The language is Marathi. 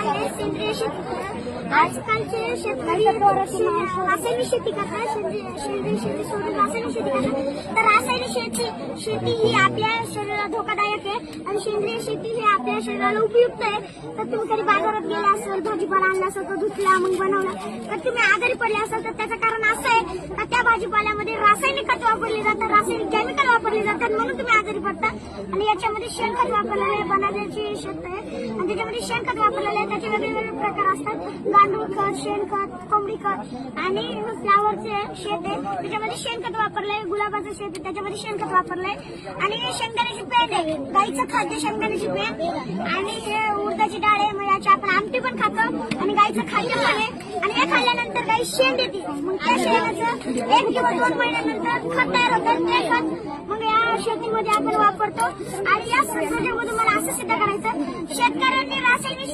आहे सेंद्रिय शेती. आजकालचे शेतकरी रासायनिक शेती करतात, सेंद्रिय शेती सोडून रासायनिक शेती करतात. तर रासायनिक शेती ही आपल्या शरीराला धोकादायक आहे आणि सेंद्रिय शेती ही आपल्या शरीराला उपयुक्त आहे. तर तुम्ही कधी बाजारात गेला असेल, भाजीपाला आणला असेल, तो धुतला मग बनवला, तर तुम्ही आजारी पडले असाल तर त्याचं कारण असं आहे का त्या भाजीपाल्यामध्ये रासायनिक खत वापरले जातात, रासायनिक केमिकल वापरले जातात, म्हणून तुम्ही आजारी पडता. आणि याच्यामध्ये शेणखत वापरलेलं आहे, बनाची शेत आहे आणि त्याच्यामध्ये शेणखत वापरलेलं आहे. त्याचे वेगवेगळे प्रकार असतात, गांडूळ खत, शेणखत, कोंबडी खत आणि फ्लावरचे शेत आहे त्याच्यामध्ये शेणखत वापरलंय. गुलाबाचं शेत आहे त्याच्यामध्ये शेणखत वापरलंय. आणि शेंगदाण्याची पेंड आहे, गाईचं खाद्य शेंगदाण्याची पेंड. आणि हे उडदाची डाळ आहे, मग याची आपण आमटी पण खातो आणि गाईचं खाद्य पण आहे. आणि हे खाल्ल्यानंतर गाई शेण देते, मग त्या शेणाचं 1 किंवा 2 महिन्यानंतर खत तयार होतं. ते खत मग या शेतीमध्ये आपण वापरतो. आणि या संशोधनामधून मला असं सिद्ध करायचं, शेतकऱ्यांनी रासायनिक